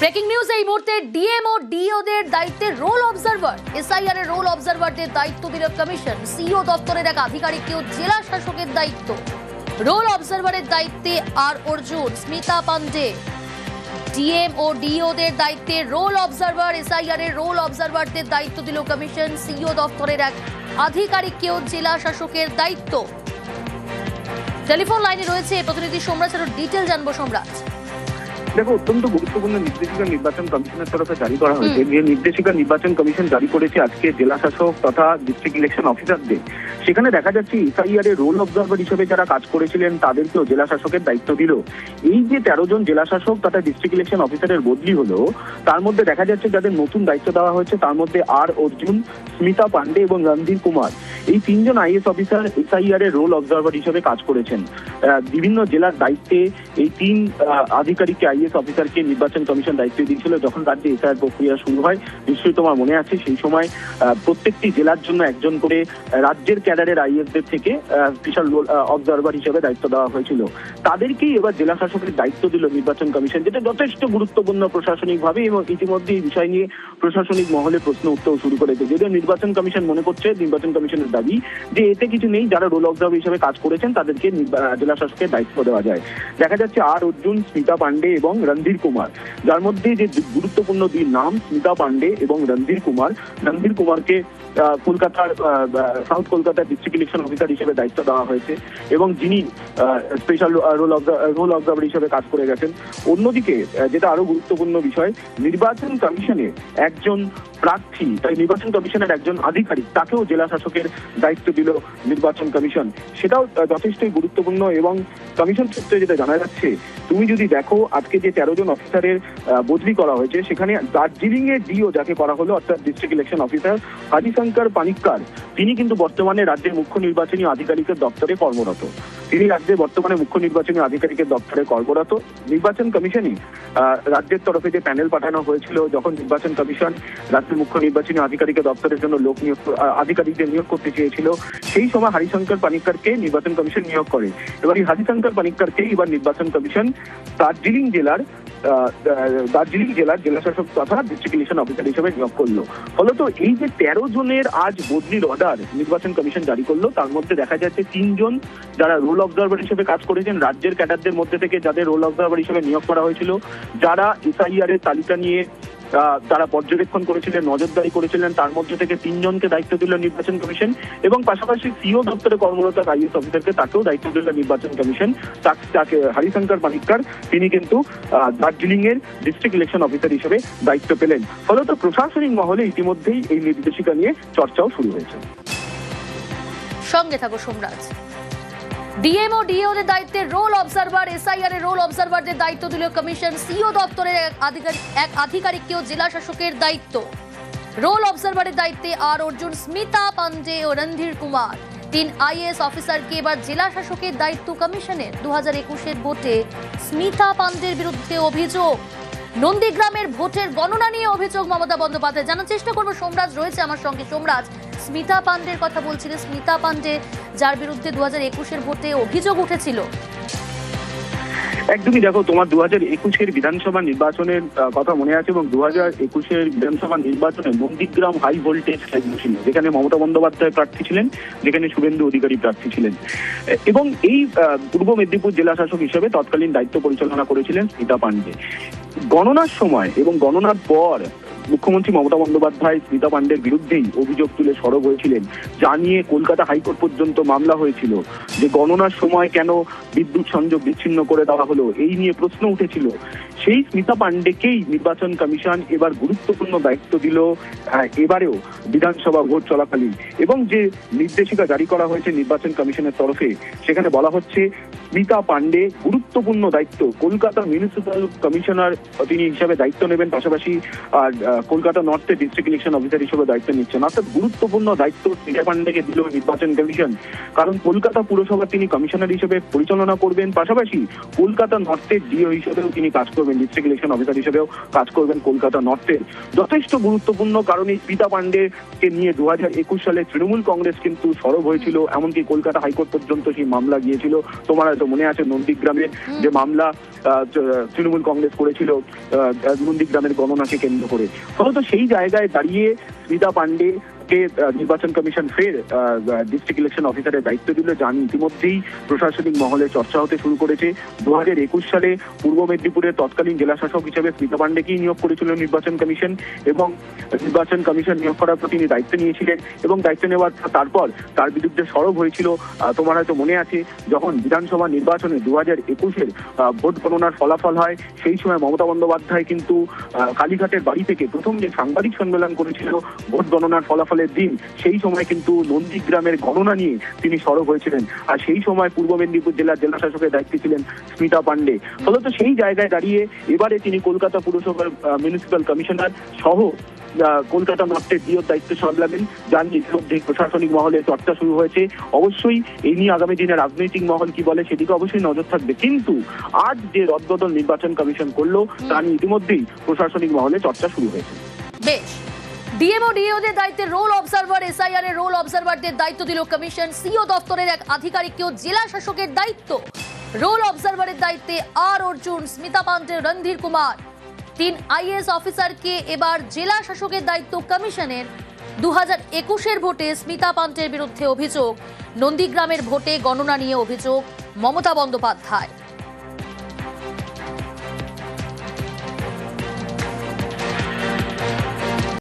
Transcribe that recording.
Breaking news এই মুহূর্তে DM ও ডিওদের দায়িত্বে রোল অবজারভার এসআইআর এর রোল অবজারভারদের দায়িত্ব দিল কমিশন। সিইও দপ্তরের এক আধিকারিককেও জেলা শাসকের দায়িত্ব। রোল অবজারভারের দায়িত্বে আর অর্জুন, স্মিতা পান্ডে। ডিএম ও ডিওদের দায়িত্বে রোল অবজারভার এসআইআর এর রোল অবজারভারদের দায়িত্ব দিল কমিশন। সিইও দপ্তরের এক আধিকারিককেও জেলা শাসকের দায়িত্ব। টেলিফোন লাইনে রয়েছে প্রতিনিধি সোমরাজ, আরো ডিটেইল জানবো সোমরাজ। দেখো, অত্যন্ত গুরুত্বপূর্ণ নির্দেশিকা নির্বাচন কমিশনের তরফে জারি করা হয়েছে। যে নির্দেশিকা নির্বাচন কমিশন জারি করেছে আজকে জেলা শাসক তথা ডিস্ট্রিক্ট ইলেকশন অফিসারদের, সেখানে দেখা যাচ্ছে এসআইআর এর রোল অবজারভার হিসেবে যারা কাজ করেছিলেন তাদেরকেও জেলা শাসকের দায়িত্ব দিল। এই যে 13 জন জেলা শাসক তথা ডিস্ট্রিক্ট ইলেকশন অফিসারের বদলি হলো, তার মধ্যে দেখা যাচ্ছে যাদের নতুন দায়িত্ব দেওয়া হয়েছে তার মধ্যে আর অর্জুন, স্মিতা পান্ডে এবং রণধীর কুমার, এই 3 জন আইএস অফিসার এসআইআর এর রোল অবজারভার হিসেবে কাজ করেছেন। বিভিন্ন জেলার দায়িত্বে এই 3 আধিকারিককে আইএস অফিসারকে নির্বাচন কমিশন দায়িত্ব দিয়েছিল যখন রাজ্যে এসআইআর প্রক্রিয়া শুরু হয়। নিশ্চয়ই তোমার মনে আছে, সেই সময় প্রত্যেকটি জেলার জন্য একজন করে রাজ্যের ক্যাডারের আইএসদের থেকে স্পেশাল রোল অবজারভার হিসেবে দায়িত্ব দেওয়া হয়েছিল। তাদেরকেই এবার জেলা শাসকের দায়িত্ব দিল নির্বাচন কমিশন, যেটা যথেষ্ট গুরুত্বপূর্ণ প্রশাসনিকভাবে, এবং ইতিমধ্যে এই বিষয় নিয়ে প্রশাসনিক মহলে প্রশ্ন উঠতেও শুরু করেছে। যদিও নির্বাচন কমিশন মনে করছে, নির্বাচন কমিশনের দাবি যে এতে কিছু নেই, যারা রোল অবজারভার হিসেবে কাজ করেছেন তাদেরকে জেলা শাসকের দায়িত্ব দেওয়া যায়। দেখা যাচ্ছে আর অর্জুন, স্মিতা পান্ডে এবং রণধীর কুমার, যার মধ্যে যে গুরুত্বপূর্ণ 2 নাম স্মিতা পান্ডে এবং রণধীর কুমার। রণধীর কুমারকে কলকাতার সাউথ কলকাতার ডিস্ট্রিক্ট ইলেকশন অফিসার হিসেবে দায়িত্ব দেওয়া হয়েছে এবং যিনি স্পেশাল রোল অবজারভার হিসেবে কাজ করে গেছেন। অন্যদিকে যেটা আরো গুরুত্বপূর্ণ বিষয়, নির্বাচন কমিশনে একজন প্রার্থী, তাই নির্বাচন কমিশনের একজন আধিকারিক, তাকেও জেলা শাসকের দায়িত্ব দিল নির্বাচন কমিশন। সেটাও যথেষ্টই গুরুত্বপূর্ণ এবং কমিশন সূত্রে যেটা জানা যাচ্ছে, তুমি যদি দেখো আজকে যে 13 জন অফিসারের বদলি করা হয়েছে, সেখানে দার্জিলিং এর ডিও যাকে করা হলো অর্থাৎ district election officer Harishankar Panikkar, তিনি কিন্তু বর্তমানে রাজ্যের মুখ্য নির্বাচনী আধিকারিকের দপ্তরে কর্মরত। তিনি রাজ্যের বর্তমানে মুখ্য নির্বাচনী আধিকারিকের দপ্তরে কর্মরত। নির্বাচন কমিশনে রাজ্যের তরফে যে প্যানেল পাঠানো হয়েছিল, যখন নির্বাচন কমিশন রাজ্যের মুখ্য নির্বাচনী আধিকারিকের দপ্তরের জন্য আধিকারিকদের নিয়োগ করতে চেয়েছিল, সেই সময় হরিশঙ্কর পানিক্করকে নির্বাচন কমিশন নিয়োগ করে। এবার এই হরিশঙ্কর পানিক্করকে এবার নির্বাচন কমিশন দার্জিলিং জেলার জেলা শাসক তথা ডিস্ট্রিক্ট ইলেকশন অফিসার হিসেবে নিয়োগ করলো। ফলত এই যে 13 জনের আজ বদলির অর্ডার নির্বাচন কমিশন জারি করলো, তার মধ্যে দেখা যাচ্ছে 3 জন যারা রোল অবজারভার হিসেবে কাজ করেছেন রাজ্যের ক্যাডারদের মধ্যে থেকে, যাদের রোল অবজারভার হিসেবে নিয়োগ করা হয়েছিল, যারা এসআইআর এর তালিকা নিয়ে তারা পর্যবেক্ষণ করেছিলেন, নজরদারি করেছিলেন, তার মধ্যে থেকে 3 জনকে দায়িত্ব দিল নির্বাচন কমিশন এবং পাশাপাশি সিইও দপ্তরে কর্মরত আইএস অফিসারকে তাকেও দায়িত্ব দিল নির্বাচন কমিশন। তাকে হরিশঙ্কর পানিক্কর, তিনি কিন্তু দার্জিলিং এর ডিস্ট্রিক্ট ইলেকশন অফিসার হিসেবে দায়িত্ব পেলেন। ফলত প্রশাসনিক মহলে ইতিমধ্যেই এই নির্দেশিকা নিয়ে চর্চাও শুরু হয়েছে। সঙ্গে থাকো সোমরাজ। ডিএম ও ডিওদের দায়িত্বে রোল অবজারভার এসআইআর এর রোল অবজারভারদের দায়িত্ব দিল কমিশন। সিইও দপ্তরের এক আধিকারিককেও জেলা শাসকের দায়িত্ব। রোল অবজারভারের দায়িত্বে আর অর্জুন, স্মিতা পান্ডে ও রণধীর কুমার, 3 আইএএস অফিসারকে এবার জেলা শাসকের দায়িত্ব কমিশনের। 2021-এর ভোটে স্মিতা পান্ডের বিরুদ্ধে অভিযোগ। নন্দীগ্রামের ভোটের গণনা নিয়ে অভিযোগ মমতা বন্দ্যোপাধ্যায়। জানার চেষ্টা করবো, সোমরাজ রয়েছে আমার সঙ্গে। সোমরাজ, স্মিতা পান্ডের কথা বলছিলেন, স্মিতা পান্ডে যার বিরুদ্ধে 2021-এর ভোটে অভিযোগ উঠেছিল। একদমই, দেখো, তোমার 2021-এর বিধানসভা নির্বাচনের কথা মনে আছে এবং 2021-এর বিধানসভা নির্বাচনে নন্দীগ্রাম হাই ভোল্টেজ কেন্দ্র ছিল, যেখানে মমতা বন্দ্যোপাধ্যায় প্রার্থী ছিলেন, যেখানে শুভেন্দু অধিকারী প্রার্থী ছিলেন এবং এই পূর্ব মেদিনীপুর জেলা শাসক হিসেবে তৎকালীন দায়িত্ব পরিচালনা করেছিলেন স্মিতা পান্ডে। গণনার সময় এবং গণনার পর মুখ্যমন্ত্রী মমতা বন্দ্যোপাধ্যায় স্মিতা পান্ডের বিরুদ্ধেই অভিযোগ তুলে সরব হয়েছিলেন, যা নিয়ে কলকাতা হাইকোর্ট পর্যন্ত মামলা হয়েছিল। যে গণনার সময় কেন বিদ্যুৎ সংযোগ বিচ্ছিন্ন করে দেওয়া হলো, এই নিয়ে প্রশ্ন উঠেছিল। সেই স্মিতা পান্ডেকেই নির্বাচন কমিশন এবার গুরুত্বপূর্ণ দায়িত্ব দিল এবারেও বিধানসভা ভোট চলাকালীন। এবং যে নির্দেশিকা জারি করা হয়েছে নির্বাচন কমিশনের তরফে, সেখানে বলা হচ্ছে স্মিতা পান্ডে গুরুত্বপূর্ণ দায়িত্ব, কলকাতা মিউনিসিপ্যাল কমিশনার তিনি হিসাবে দায়িত্ব নেবেন, পাশাপাশি কলকাতা নর্থে ডিস্ট্রিক্ট ইলেকশন অফিসার হিসেবে দায়িত্ব নিচ্ছেন। অর্থাৎ গুরুত্বপূর্ণ দায়িত্ব স্মিতা পান্ডেকে দিল নির্বাচন কমিশন। কারণ কলকাতা পুরসভা তিনি কমিশনার হিসেবে পরিচালনা করবেন, পাশাপাশি কলকাতা নর্থের ডিও হিসেবেও তিনি কাজ করবেন, ডিস্ট্রিক্ট ইলেকশন অফিসার হিসেবেও কাজ করবেন কলকাতা নর্থের। যথেষ্ট গুরুত্বপূর্ণ, কারণ এই স্মিতা পান্ডেকে নিয়ে 2021 সালে তৃণমূল কংগ্রেস কিন্তু সরব হয়েছিল, এমনকি কলকাতা হাইকোর্ট পর্যন্ত সেই মামলা গিয়েছিল। তোমার হয়তো মনে আছে নন্দীগ্রামের যে মামলা তৃণমূল কংগ্রেস করেছিল নন্দীগ্রামের গণনাকে কেন্দ্র করে। ফলত সেই জায়গায় দাঁড়িয়ে স্মিতা পান্ডে কে নির্বাচন কমিশন ফের ডিস্ট্রিক্ট ইলেকশন অফিসারের দায়িত্ব দিল, যা ইতিমধ্যেই প্রশাসনিক মহলে চর্চা হতে শুরু করেছে। 2021 সালে পূর্ব মেদিনীপুরের তৎকালীন জেলা শাসক হিসেবে স্মিতা পান্ডেকেই নিয়োগ করেছিল নির্বাচন কমিশন, এবং নির্বাচন কমিশন নিয়োগ করার পর তিনি দায়িত্ব নিয়েছিলেন, এবং দায়িত্ব নেওয়ার তারপর তার বিরুদ্ধে সরব হয়েছিল। তোমার হয়তো মনে আছে, যখন বিধানসভা নির্বাচনে 2021-এর ভোট গণনার ফলাফল হয়, সেই সময় মমতা বন্দ্যোপাধ্যায় কিন্তু কালীঘাটের বাড়ি থেকে প্রথম যে সাংবাদিক সম্মেলন করেছিল ভোট গণনার ফলাফলের দিন, সেই সময় কিন্তু নন্দীগ্রামের গণনা নিয়ে তিনি সরব হয়েছিলেন। আর সেই সময় পূর্ব মেদিনীপুর জেলার জেলা শাসকের দায়িত্বে ছিলেন স্মিতা পান্ডে। ফলত সেই জায়গায় দাঁড়িয়ে এবারে তিনি কলকাতা পুরসভার মিউনিসিপ্যাল কমিশনার সহ কলকাতা নর্থের ডিওর দায়িত্ব সামলাবেন, যার ইতিমধ্যে প্রশাসনিক মহলে চর্চা শুরু হয়েছে। অবশ্যই এই নিয়ে আগামী দিনে রাজনৈতিক মহল কি বলে সেদিকে অবশ্যই নজর থাকবে, কিন্তু আজ যে রদবদল নির্বাচন কমিশন করলো তা নিয়ে ইতিমধ্যেই প্রশাসনিক মহলে চর্চা শুরু হয়েছে। বেশ, ডিএমও ডিওদের দায়িত্বে রোল অবজারভার, এসআইআর এর রোল অবজারভারদের দায়িত্ব দিল কমিশন। সিও দপ্তরের এক আধিকারিককেও জেলা শাসকের দায়িত্ব। রোল অবজারভারের দায়িত্বে আর অর্জুন, স্মিতা পান্ডে, রণধীর কুমার, 3 আইএএস অফিসারকে এবার জেলা শাসকের দায়িত্ব কমিশনের। 2021-এর ভোটে স্মিতা পান্ডের বিরুদ্ধে অভিযোগ, নন্দীগ্রামের ভোটে গণনা নিয়ে অভিযোগ মমতা বন্দ্যোপাধ্যায়।